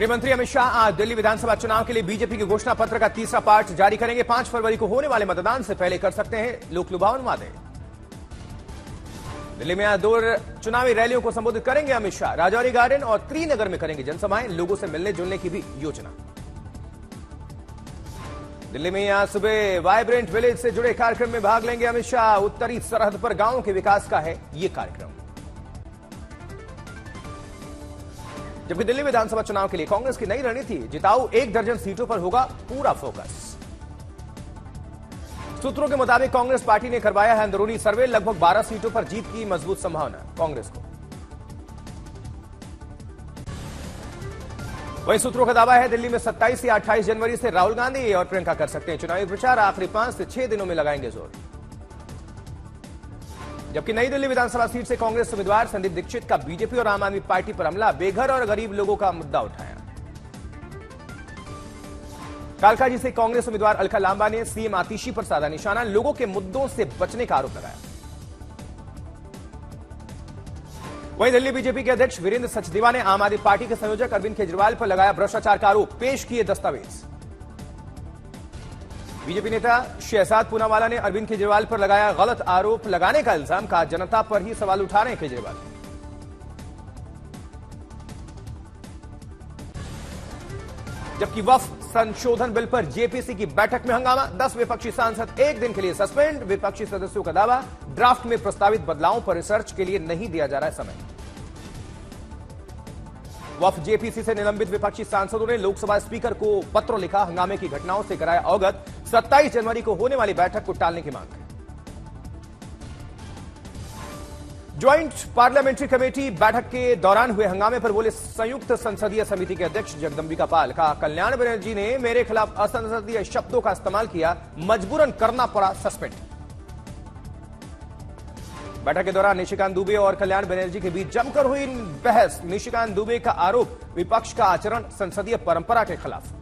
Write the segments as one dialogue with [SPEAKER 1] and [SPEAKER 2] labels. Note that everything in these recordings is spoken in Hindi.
[SPEAKER 1] गृहमंत्री अमित शाह आज दिल्ली विधानसभा चुनाव के लिए बीजेपी के घोषणा पत्र का तीसरा पार्ट जारी करेंगे। 5 फरवरी को होने वाले मतदान से पहले कर सकते हैं लोक लुभावन वादे। दिल्ली में आज 2 चुनावी रैलियों को संबोधित करेंगे अमित शाह। राजौरी गार्डन और त्रिनगर में करेंगे जनसभाएं, लोगों से मिलने जुलने की भी योजना। दिल्ली में आज सुबह वाइब्रेंट विलेज से जुड़े कार्यक्रम में भाग लेंगे अमित शाह। उत्तरी सरहद पर गांवों के विकास का है ये कार्यक्रम। जबकि दिल्ली विधानसभा चुनाव के लिए कांग्रेस की नई रणनीति जिताऊ 1 दर्जन सीटों पर होगा पूरा फोकस। सूत्रों के मुताबिक कांग्रेस पार्टी ने करवाया है अंदरूनी सर्वे। लगभग 12 सीटों पर जीत की मजबूत संभावना कांग्रेस को। वही सूत्रों का दावा है दिल्ली में 27 या 28 जनवरी से राहुल गांधी और प्रियंका कर सकते हैं चुनावी प्रचार। आखिरी 5 से 6 दिनों में लगाएंगे जोर। जबकि नई दिल्ली विधानसभा सीट से कांग्रेस उम्मीदवार संदीप दीक्षित का बीजेपी और आम आदमी पार्टी पर हमला। बेघर और गरीब लोगों का मुद्दा उठाया। कालकाजी से कांग्रेस उम्मीदवार अलका लांबा ने सीएम आतिशी पर साधा निशाना। लोगों के मुद्दों से बचने का आरोप लगाया। वहीं दिल्ली बीजेपी के अध्यक्ष वीरेंद्र सचदेवा ने आम आदमी पार्टी के संयोजक अरविंद केजरीवाल पर लगाया भ्रष्टाचार का आरोप। पेश किए दस्तावेज। बीजेपी नेता शहजाद पूनावाला ने अरविंद केजरीवाल पर लगाया गलत आरोप लगाने का इल्जाम। कहा जनता पर ही सवाल उठा रहे हैं केजरीवाल। जबकि वक्फ संशोधन बिल पर जेपीसी की बैठक में हंगामा। 10 विपक्षी सांसद 1 दिन के लिए सस्पेंड। विपक्षी सदस्यों का दावा ड्राफ्ट में प्रस्तावित बदलावों पर रिसर्च के लिए नहीं दिया जा रहा है समय। वक्फ जेपीसी से निलंबित विपक्षी सांसदों ने लोकसभा स्पीकर को पत्र लिखा। हंगामे की घटनाओं से कराया अवगत। 27 जनवरी को होने वाली बैठक को टालने की मांग। ज्वाइंट पार्लियामेंट्री कमेटी बैठक के दौरान हुए हंगामे पर बोले संयुक्त संसदीय समिति के अध्यक्ष जगदंबिका पाल। कहा कल्याण बनर्जी ने मेरे खिलाफ असंसदीय शब्दों का इस्तेमाल किया, मजबूरन करना पड़ा सस्पेंड। बैठक के दौरान निशिकांत दुबे और कल्याण बनर्जी के बीच जमकर हुई बहस। निशिकांत दुबे का आरोप विपक्ष का आचरण संसदीय परंपरा के खिलाफ।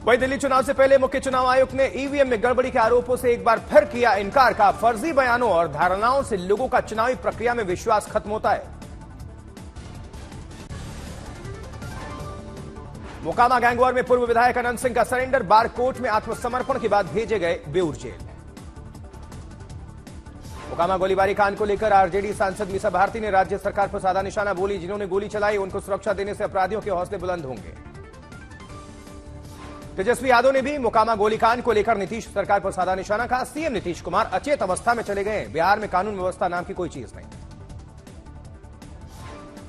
[SPEAKER 1] वहीं दिल्ली चुनाव से पहले मुख्य चुनाव आयुक्त ने ईवीएम में गड़बड़ी के आरोपों से एक बार फिर किया इनकार। का फर्जी बयानों और धारणाओं से लोगों का चुनावी प्रक्रिया में विश्वास खत्म होता है। मोकामा गैंगवॉर में पूर्व विधायक अनंत सिंह का सरेंडर। बार कोर्ट में आत्मसमर्पण के बाद भेजे गए बेऊर जेल। मोकामा गोलीबारी कांड को लेकर आरजेडी सांसद मीसा भारती ने राज्य सरकार पर साधा निशाना। बोली जिन्होंने गोली चलाई उनको सुरक्षा देने से अपराधियों के हौसले बुलंद होंगे। तेजस्वी यादव ने भी मोकामा गोलीकांड को लेकर नीतीश सरकार पर साधा निशाना। कहा सीएम नीतीश कुमार अचेत अवस्था में चले गए। बिहार में कानून व्यवस्था नाम की कोई चीज नहीं।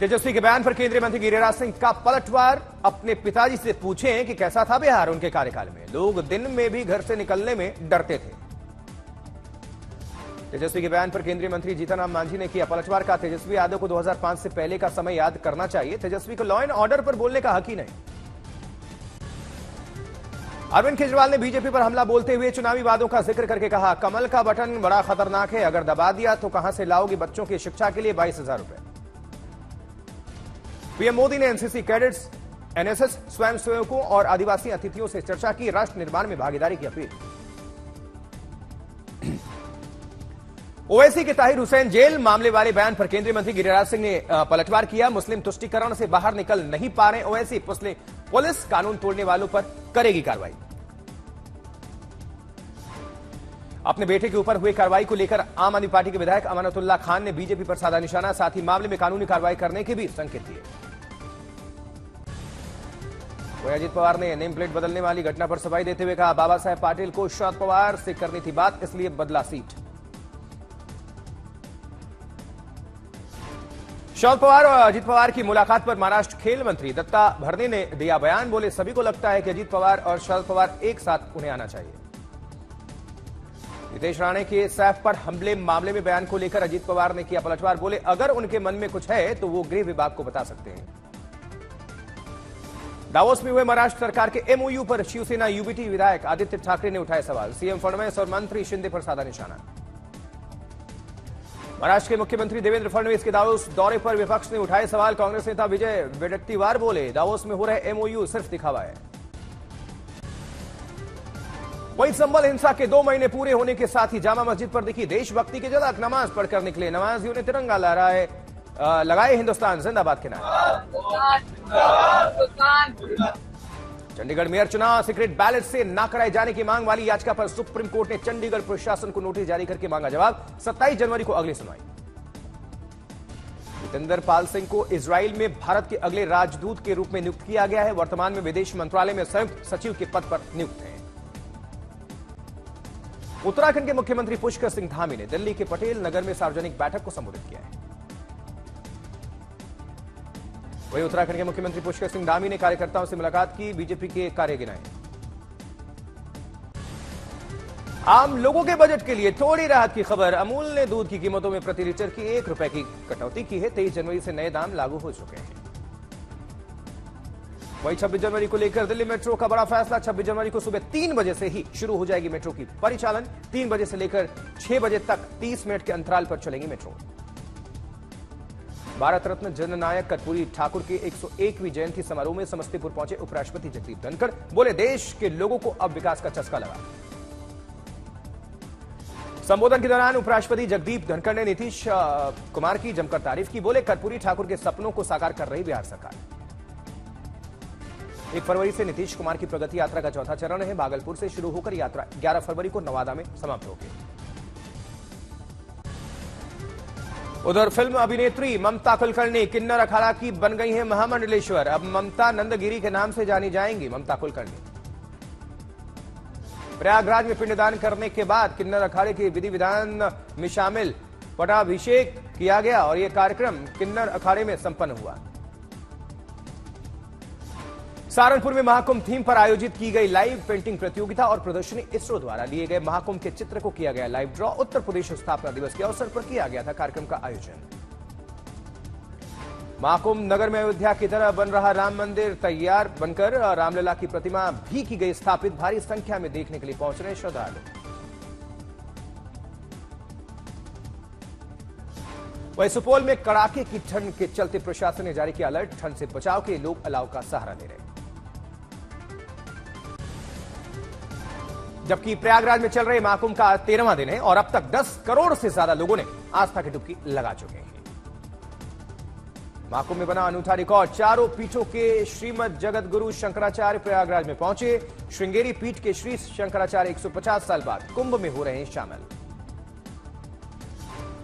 [SPEAKER 1] तेजस्वी के बयान पर केंद्रीय मंत्री गिरिराज सिंह का पलटवार। अपने पिताजी से पूछें कि कैसा था बिहार उनके कार्यकाल में। लोग दिन में भी घर से निकलने में डरते थे। तेजस्वी के बयान पर केंद्रीय मंत्री जीतन राम मांझी ने किया पलटवार। का तेजस्वी यादव को 2005 से पहले का समय याद करना चाहिए। तेजस्वी को लॉ एंड ऑर्डर पर बोलने का हक ही नहीं। अरविंद केजरीवाल ने बीजेपी पर हमला बोलते हुए चुनावी वादों का जिक्र करके कहा कमल का बटन बड़ा खतरनाक है। अगर दबा दिया तो कहां से लाओगे बच्चों की शिक्षा के लिए 22,000 रुपए। पीएम मोदी ने एनसीसी कैडेट्स, एनएसएस स्वयंसेवकों और आदिवासी अतिथियों से चर्चा की। राष्ट्र निर्माण में भागीदारी की अपील। ओवैसी के ताहिर हुसैन जेल मामले वाले बयान पर केंद्रीय मंत्री गिरिराज सिंह ने पलटवार किया। मुस्लिम तुष्टीकरण से बाहर निकल नहीं पा रहे ओवैसी। पुलिस कानून तोड़ने वालों पर करेगी कार्रवाई। अपने बेटे के ऊपर हुई कार्रवाई को लेकर आम आदमी पार्टी के विधायक अमानतुल्लाह खान ने बीजेपी पर साधा निशाना। साथ ही मामले में कानूनी कार्रवाई करने के भी संकेत दिए। अजित पवार ने नेम प्लेट बदलने वाली घटना पर सफाई देते हुए कहा बाबा साहेब पाटिल को शरद पवार से करनी थी बात, इसलिए बदला सीट। शरद पवार और अजित पवार की मुलाकात पर महाराष्ट्र खेल मंत्री दत्ता भरणे ने दिया बयान। बोले सभी को लगता है कि अजित पवार और शरद पवार एक साथ उन्हें आना चाहिए। नितेश राणे के सैफ पर हमले मामले में बयान को लेकर अजित पवार ने किया पलटवार। बोले अगर उनके मन में कुछ है तो वो गृह विभाग को बता सकते हैं। दावोस में हुए महाराष्ट्र सरकार के एमओयू पर शिवसेना यूबीटी विधायक आदित्य ठाकरे ने उठाए सवाल। सीएम फडणवीस और मंत्री शिंदे पर साधा निशाना। महाराष्ट्र के मुख्यमंत्री देवेंद्र फडणवीस के दावोस दौरे पर विपक्ष ने उठाए सवाल। कांग्रेस नेता विजय वडेट्टीवार बोले दावोस में हो रहे एमओयू सिर्फ दिखावा है। वहीं संभल हिंसा के 2 महीने पूरे होने के साथ ही जामा मस्जिद पर दिखी देशभक्ति की झलक। नमाज पढ़कर निकले नमाजियों ने तिरंगा लहराए। लगाए हिंदुस्तान जिंदाबाद के नारे। चंडीगढ़ मेयर चुनाव सीक्रेट बैलेट से ना कराए जाने की मांग वाली याचिका पर सुप्रीम कोर्ट ने चंडीगढ़ प्रशासन को नोटिस जारी करके मांगा जवाब। 27 जनवरी को अगली सुनवाई। जितेंद्र पाल सिंह को इजराइल में भारत के अगले राजदूत के रूप में नियुक्त किया गया है। वर्तमान में विदेश मंत्रालय में संयुक्त सचिव के पद पर नियुक्त हैं। उत्तराखंड के मुख्यमंत्री पुष्कर सिंह धामी ने दिल्ली के पटेल नगर में सार्वजनिक बैठक को संबोधित किया है। वहीं उत्तराखंड के मुख्यमंत्री पुष्कर सिंह धामी ने कार्यकर्ताओं से मुलाकात की, बीजेपी के कार्य गिनाए। आम लोगों के बजट के लिए थोड़ी राहत की खबर। अमूल ने दूध की कीमतों में प्रति लीटर की 1 रुपए की कटौती की है। 23 जनवरी से नए दाम लागू हो चुके हैं। वहीं 26 जनवरी को लेकर दिल्ली मेट्रो का बड़ा फैसला। 26 जनवरी को सुबह 3 बजे से ही शुरू हो जाएगी मेट्रो की परिचालन। 3 बजे से लेकर 6 बजे तक 30 मिनट के अंतराल पर चलेगी मेट्रो। भारत रत्न जननायक कर्पूरी ठाकुर के 101वीं जयंती समारोह में समस्तीपुर पहुंचे उपराष्ट्रपति जगदीप धनखड़। बोले देश के लोगों को अब विकास का चस्का लगा। संबोधन के दौरान उपराष्ट्रपति जगदीप धनखड़ ने नीतीश कुमार की जमकर तारीफ की। बोले कर्पूरी ठाकुर के सपनों को साकार कर रही बिहार सरकार। 1 फरवरी से नीतीश कुमार की प्रगति यात्रा का चौथा चरण है। भागलपुर से शुरू होकर यात्रा 11 फरवरी को नवादा में समाप्त होगी। उधर फिल्म अभिनेत्री ममता कुलकर्णी किन्नर अखाड़ा की बन गई हैं महामंडलेश्वर। अब ममता नंदगिरी के नाम से जानी जाएंगी ममता कुलकर्णी। प्रयागराज में पिंडदान करने के बाद किन्नर अखाड़े के विधि विधान में शामिल पटाभिषेक किया गया और यह कार्यक्रम किन्नर अखाड़े में संपन्न हुआ। सहारनपुर में महाकुंभ थीम पर आयोजित की गई लाइव पेंटिंग प्रतियोगिता और प्रदर्शनी। इसरो द्वारा लिए गए महाकुंभ के चित्र को किया गया लाइव ड्रॉ। उत्तर प्रदेश स्थापना दिवस के अवसर पर किया गया था कार्यक्रम का आयोजन। महाकुंभ नगर में अयोध्या की तरह बन रहा राम मंदिर तैयार बनकर रामलला की प्रतिमा भी की गई स्थापित। भारी संख्या में देखने के लिए पहुंच रहे श्रद्धालु। वहीं सुपौल में कड़ाके की ठंड के चलते प्रशासन ने जारी किया अलर्ट। ठंड से बचाव के लोग अलाव का सहारा ले रहे हैं। जबकि प्रयागराज में चल रहे महाकुंभ का 13वां दिन है और अब तक 10 करोड़ से ज्यादा लोगों ने आस्था की डुबकी लगा चुके हैं। महाकुंभ में बना अनूठा रिकॉर्ड। चारों पीठों के श्रीमद जगत गुरु शंकराचार्य प्रयागराज में पहुंचे। श्रृंगेरी पीठ के श्री शंकराचार्य 150 साल बाद कुंभ में हो रहे हैं शामिल।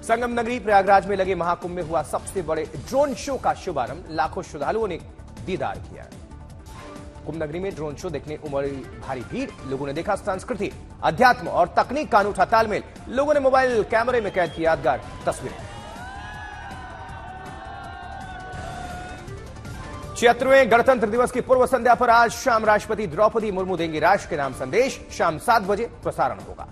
[SPEAKER 1] संगम नगरी प्रयागराज में लगे महाकुंभ में हुआ सबसे बड़े ड्रोन शो का शुभारंभ। लाखों श्रद्धालुओं ने दीदार किया। कुंभ नगरी में ड्रोन शो देखने उमड़ी भारी भीड़। लोगों ने देखा संस्कृति, अध्यात्म और तकनीक का अनूठा तालमेल। लोगों ने मोबाइल कैमरे में कैद की यादगार तस्वीरें। 76वें गणतंत्र दिवस की पूर्व संध्या पर आज शाम राष्ट्रपति द्रौपदी मुर्मू देंगी राष्ट्र के नाम संदेश। शाम 7 बजे प्रसारण होगा।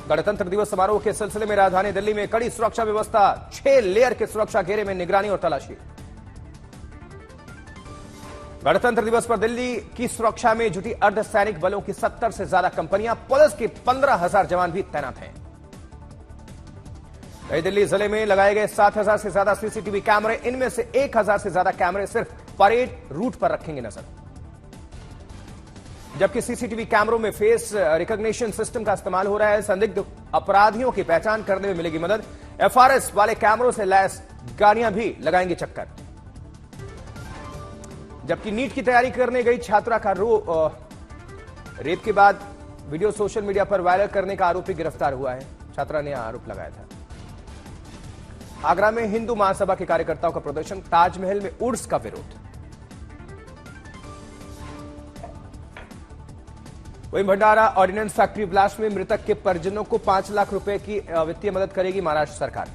[SPEAKER 1] गणतंत्र दिवस समारोह के सिलसिले में राजधानी दिल्ली में कड़ी सुरक्षा व्यवस्था। 6 लेयर के सुरक्षा घेरे में निगरानी और तलाशी। गणतंत्र दिवस पर दिल्ली की सुरक्षा में जुटी अर्धसैनिक बलों की 70 से ज्यादा कंपनियां। पुलिस के 15,000 जवान भी तैनात हैं। नई दिल्ली जिले में लगाए गए 7,000 से ज्यादा सीसीटीवी कैमरे। इनमें से 1,000 से ज्यादा कैमरे सिर्फ परेड रूट पर रखेंगे नजर। जबकि सीसीटीवी कैमरों में फेस रिकॉग्निशन सिस्टम का इस्तेमाल हो रहा है। संदिग्ध अपराधियों की पहचान करने में मिलेगी मदद। एफआरएस वाले कैमरों से लैस गाड़ियां भी लगाएंगे चक्कर। जबकि नीट की तैयारी करने गई छात्रा का रेप के बाद वीडियो सोशल मीडिया पर वायरल करने का आरोपी गिरफ्तार हुआ है। छात्रा ने आरोप लगाया था। आगरा में हिंदू महासभा के कार्यकर्ताओं का प्रदर्शन। ताजमहल में उर्स का विरोध। वहीं भंडारा ऑर्डिनेंस फैक्ट्री ब्लास्ट में मृतक के परिजनों को 5 लाख रुपए की वित्तीय मदद करेगी महाराष्ट्र सरकार।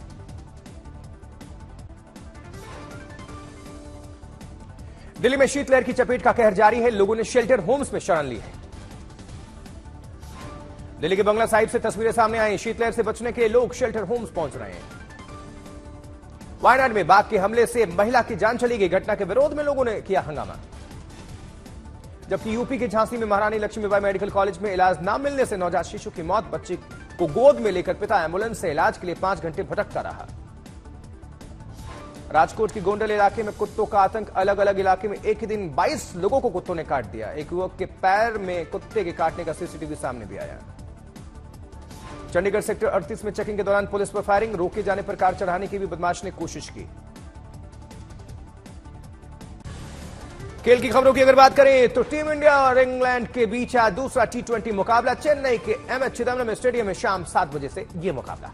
[SPEAKER 1] दिल्ली में शीतलहर की चपेट का कहर जारी है। लोगों ने शेल्टर होम्स में शरण ली है। दिल्ली के बंगला साहिब से तस्वीरें सामने आई। शीतलहर से बचने के लोग शेल्टर होम्स पहुंच रहे हैं। वायनाड में बाघ के हमले से महिला की जान चली गई। घटना के विरोध में लोगों ने किया हंगामा। जबकि यूपी के झांसी में महारानी लक्ष्मीबाई मेडिकल कॉलेज में इलाज न मिलने से नवजात शिशु की मौत। बच्चे को गोद में लेकर पिता एम्बुलेंस से इलाज के लिए 5 घंटे भटकता रहा। राजकोट की गोंडल इलाके में कुत्तों का आतंक। अलग अलग इलाके में एक ही दिन 22 लोगों को कुत्तों ने काट दिया। एक युवक के पैर में कुत्ते के काटने का सीसीटीवी सामने भी आया। चंडीगढ़ सेक्टर 38 में चेकिंग के दौरान पुलिस पर फायरिंग, रोके जाने पर कार चढ़ाने की भी बदमाश ने कोशिश की। खेल की खबरों की अगर बात करें तो टीम इंडिया और इंग्लैंड के बीच आज दूसरा T20 मुकाबला चेन्नई के MS चिदम्बरम स्टेडियम में शाम 7 बजे से यह मुकाबला।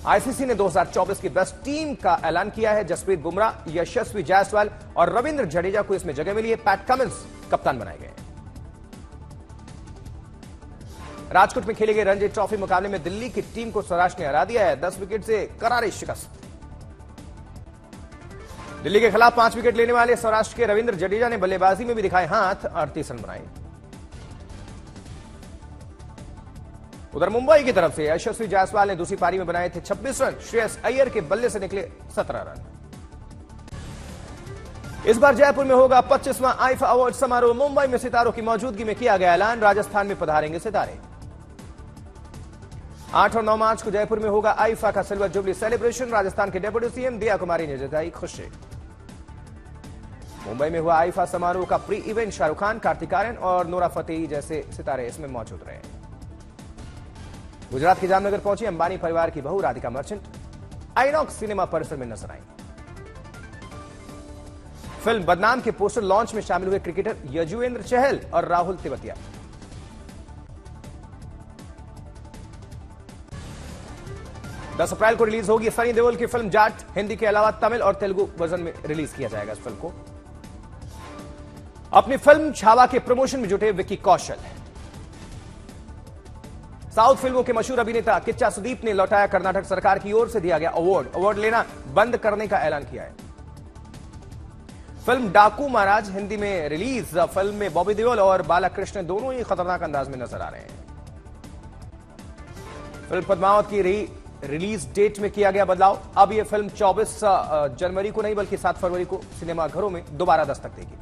[SPEAKER 1] आईसीसी ने 2024 की बेस्ट टीम का ऐलान किया है। जसप्रीत बुमराह, यशस्वी जायसवाल और रविंद्र जडेजा को इसमें जगह मिली है। पैट कमिंस कप्तान बनाए गए। राजकोट में खेले गए रणजी ट्रॉफी मुकाबले में दिल्ली की टीम को सौराष्ट्र ने हरा दिया है 10 विकेट से करारी शिकस्त। दिल्ली के खिलाफ 5 विकेट लेने वाले सौराष्ट्र के रविंद्र जडेजा ने बल्लेबाजी में भी दिखाए हाथ, 38 रन बनाए। उधर मुंबई की तरफ से यशस्वी जायसवाल ने दूसरी पारी में बनाए थे 26 रन। श्रेयस अय्यर के बल्ले से निकले 17 रन। इस बार जयपुर में होगा 25वां आईफा अवार्ड समारोह। मुंबई में सितारों की मौजूदगी में किया गया ऐलान। राजस्थान में पधारेंगे सितारे। 8 और 9 मार्च को जयपुर में होगा आईफा का सिल्वर जुबली सेलिब्रेशन। राजस्थान के डिप्टी सीएम दिया कुमारी ने जताई खुशी। मुंबई में हुआ आईफा समारोह का प्री इवेंट। शाहरुख खान, कार्तिक आर्यन और नोरा फतेही जैसे सितारे इसमें मौजूद रहे। गुजरात के जामनगर पहुंची अंबानी परिवार की बहू राधिका मर्चेंट आइनॉक्स सिनेमा परिसर में नजर आई। फिल्म बदनाम के पोस्टर लॉन्च में शामिल हुए क्रिकेटर यजुवेंद्र चहल और राहुल तेवतिया। दस अप्रैल को रिलीज होगी सनी देओल की फिल्म जाट। हिंदी के अलावा तमिल और तेलुगु वर्जन में रिलीज किया जाएगा इस फिल्म को। अपनी फिल्म छावा के प्रमोशन में जुटे विक्की कौशल। साउथ फिल्मों के मशहूर अभिनेता किच्चा सुदीप ने लौटाया कर्नाटक सरकार की ओर से दिया गया अवार्ड लेना बंद करने का ऐलान किया है। फिल्म डाकू महाराज हिंदी में रिलीज। फिल्म में बॉबी देओल और बालाकृष्ण दोनों ही खतरनाक अंदाज में नजर आ रहे हैं। फिल्म पद्मावत की रिलीज डेट में किया गया बदलाव। अब यह फिल्म 24 जनवरी को नहीं बल्कि 7 फरवरी को सिनेमाघरों में दोबारा दस्तक देगी।